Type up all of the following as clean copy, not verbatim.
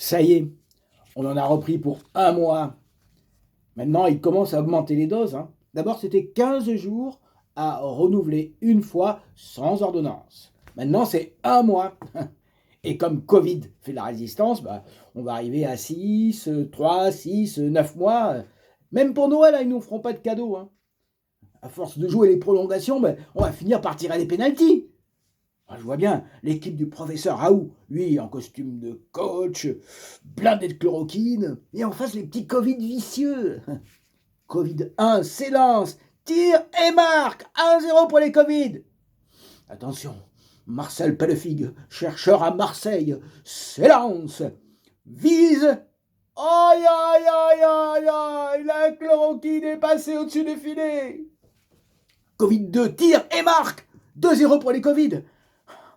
Ça y est, on en a repris pour un mois. Maintenant, il commence à augmenter les doses. D'abord, c'était 15 jours à renouveler une fois sans ordonnance. Maintenant, c'est un mois. Et comme Covid fait la résistance, on va arriver à 6, 3, 6, 9 mois. Même pour Noël, ils ne nous feront pas de cadeaux. À force de jouer les prolongations, on va finir par tirer les pénaltys. Je vois bien l'équipe du professeur Raoult, lui en costume de coach, blindé de chloroquine, et en face les petits Covid vicieux. Covid 1 s'élance, tire et marque, 1-0 pour les Covid. Attention, Marcel Pellefigue, chercheur à Marseille, s'élance, vise. Aïe aïe aïe aïe aïe, la chloroquine est passée au-dessus des filets. Covid 2 tire et marque, 2-0 pour les Covid.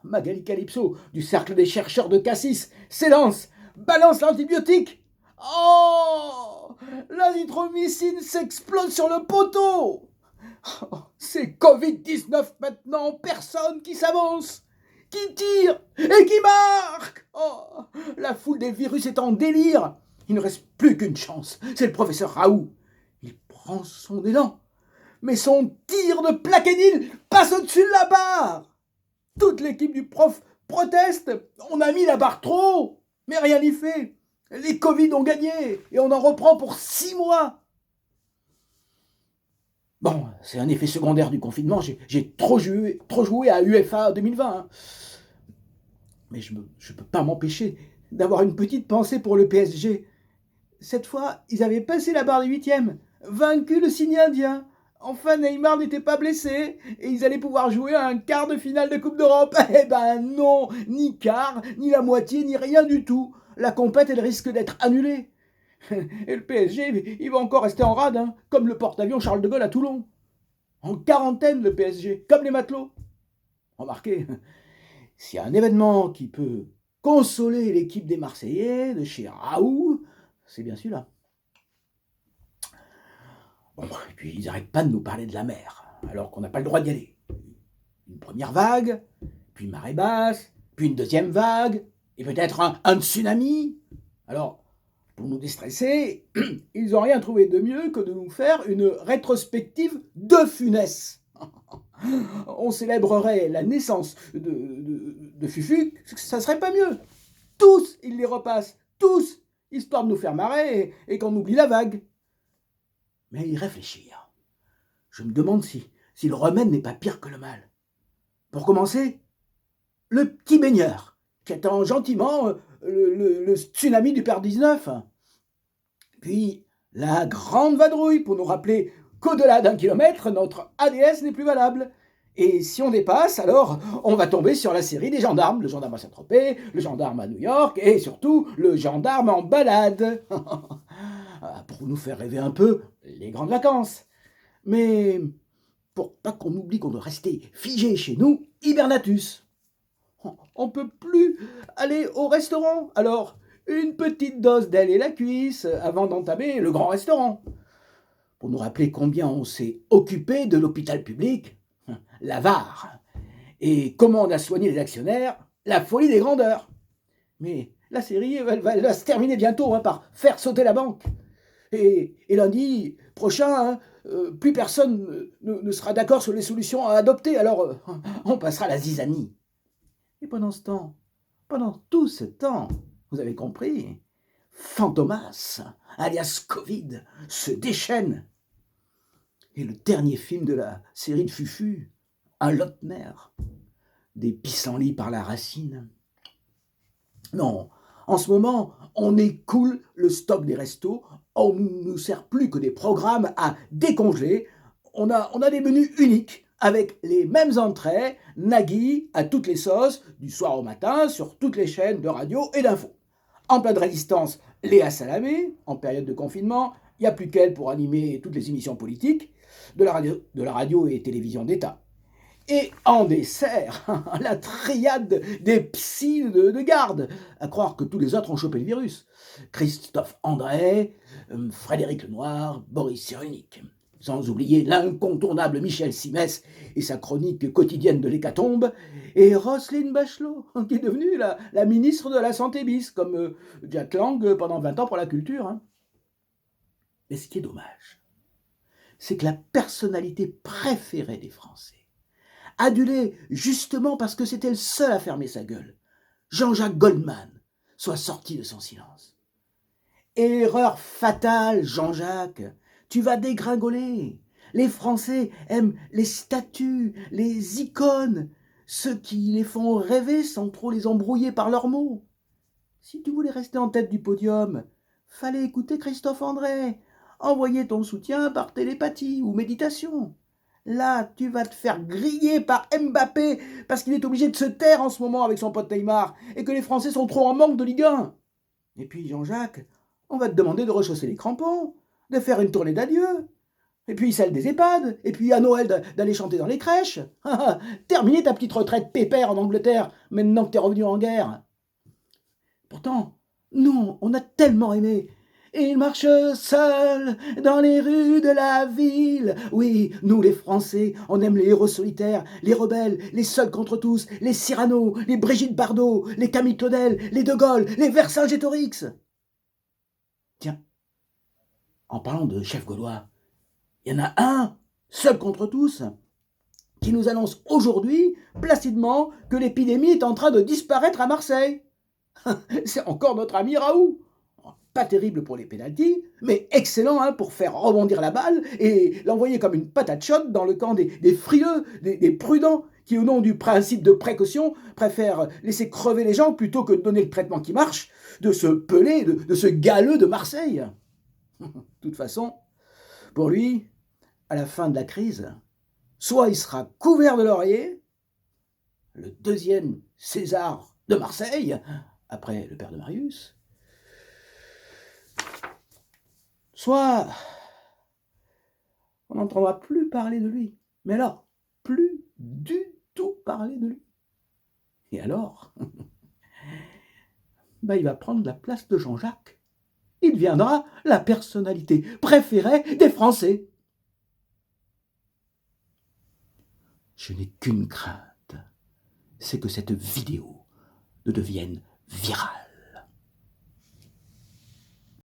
Magali Calypso, du cercle des chercheurs de Cassis, s'élance, balance l'antibiotique. Oh, l'azithromycine s'explose sur le poteau. Oh, c'est Covid-19 maintenant, personne qui s'avance, qui tire et qui marque. Oh, la foule des virus est en délire. Il ne reste plus qu'une chance, c'est le professeur Raoult. Il prend son élan, mais son tir de plaquenil passe au-dessus de la barre. Toute l'équipe du prof proteste. On a mis la barre trop haut, mais rien n'y fait. Les Covid ont gagné et on en reprend pour 6 mois. Bon, c'est un effet secondaire du confinement. J'ai trop joué à UEFA 2020. Mais je ne peux pas m'empêcher d'avoir une petite pensée pour le PSG. Cette fois, ils avaient passé la barre des 8e, vaincu le signe indien. Enfin, Neymar n'était pas blessé et ils allaient pouvoir jouer à un quart de finale de Coupe d'Europe. Eh ben non, ni quart, ni la moitié, ni rien du tout. La compète, elle risque d'être annulée. Et le PSG, il va encore rester en rade, comme le porte-avions Charles de Gaulle à Toulon. En quarantaine, le PSG, comme les matelots. Remarquez, s'il y a un événement qui peut consoler l'équipe des Marseillais, de chez Raoult, c'est bien celui-là. Bon, et puis ils n'arrêtent pas de nous parler de la mer, alors qu'on n'a pas le droit d'y aller. Une première vague, puis une marée basse, puis une deuxième vague, et peut-être un tsunami. Alors, pour nous déstresser, ils n'ont rien trouvé de mieux que de nous faire une rétrospective de Funès. On célébrerait la naissance de Fufu, ça serait pas mieux. Tous, ils les repassent, tous, histoire de nous faire marrer et qu'on oublie la vague. Mais à y réfléchir, je me demande si le remède n'est pas pire que le mal. Pour commencer, le petit baigneur, qui attend gentiment le tsunami du Père 19. Puis la grande vadrouille pour nous rappeler qu'au-delà d'1 kilomètre, notre ADS n'est plus valable. Et si on dépasse, alors on va tomber sur la série des gendarmes. Le gendarme à Saint-Tropez, le gendarme à New York et surtout le gendarme en balade. Pour nous faire rêver un peu, les grandes vacances. Mais pour pas qu'on oublie qu'on doit rester figé chez nous, hibernatus. On peut plus aller au restaurant, alors une petite dose d'aile et la cuisse avant d'entamer le grand restaurant. Pour nous rappeler combien on s'est occupé de l'hôpital public, la VAR, et comment on a soigné les actionnaires, la folie des grandeurs. Mais la série elle va se terminer bientôt par faire sauter la banque. Et lundi prochain, plus personne ne sera d'accord sur les solutions à adopter, alors on passera à la zizanie. Et pendant ce temps, pendant tout ce temps, vous avez compris, Fantomas, alias Covid, se déchaîne. Et le dernier film de la série de Fufu, un Lautner, des pissenlits par la racine. Non, en ce moment, on écoule le stock des restos, on ne nous sert plus que des programmes à décongeler, on a des menus uniques, avec les mêmes entrées, Nagui à toutes les sauces, du soir au matin, sur toutes les chaînes de radio et d'info. En pleine résistance, Léa Salamé, en période de confinement, il n'y a plus qu'elle pour animer toutes les émissions politiques, de la radio et télévision d'État. Et en dessert, la triade des psys de garde, à croire que tous les autres ont chopé le virus. Christophe André, Frédéric Lenoir, Boris Cyrulnik. Sans oublier l'incontournable Michel Simès et sa chronique quotidienne de l'hécatombe, et Roselyne Bachelot, qui est devenue la ministre de la Santé bis, comme Jack Lang pendant 20 ans pour la culture. Hein. Mais ce qui est dommage, c'est que la personnalité préférée des Français, adulée justement parce que c'était le seul à fermer sa gueule, Jean-Jacques Goldman, soit sorti de son silence. Erreur fatale, Jean-Jacques, tu vas dégringoler. Les Français aiment les statues, les icônes, ceux qui les font rêver sans trop les embrouiller par leurs mots. Si tu voulais rester en tête du podium, fallait écouter Christophe André, envoyer ton soutien par télépathie ou méditation. Là, tu vas te faire griller par Mbappé parce qu'il est obligé de se taire en ce moment avec son pote Neymar et que les Français sont trop en manque de Ligue 1. Et puis, Jean-Jacques, on va te demander de rechausser les crampons, de faire une tournée d'adieu, et puis celle des EHPAD, et puis à Noël d'aller chanter dans les crèches. Terminer ta petite retraite pépère en Angleterre, maintenant que t'es revenu en guerre. Pourtant, nous, on a tellement aimé. Il marche seul dans les rues de la ville. Oui, nous les Français, on aime les héros solitaires, les rebelles, les seuls contre tous, les Cyrano, les Brigitte Bardot, les Camille Claudel, les De Gaulle, les Vercingétorix. Tiens, en parlant de chef gaulois, il y en a un, seul contre tous, qui nous annonce aujourd'hui, placidement, que l'épidémie est en train de disparaître à Marseille. C'est encore notre ami Raoult. Pas terrible pour les pénaltys, mais excellent hein, pour faire rebondir la balle et l'envoyer comme une patate chaude dans le camp des frileux, des prudents, qui au nom du principe de précaution préfèrent laisser crever les gens plutôt que de donner le traitement qui marche de ce pelé, de ce galeux de Marseille. De toute façon, pour lui, à la fin de la crise, soit il sera couvert de laurier, le deuxième César de Marseille, après le père de Marius, soit on n'entendra plus parler de lui. Mais alors, plus du tout parler de lui. Et alors, il va prendre la place de Jean-Jacques. Il deviendra la personnalité préférée des Français. Je n'ai qu'une crainte, c'est que cette vidéo ne devienne virale.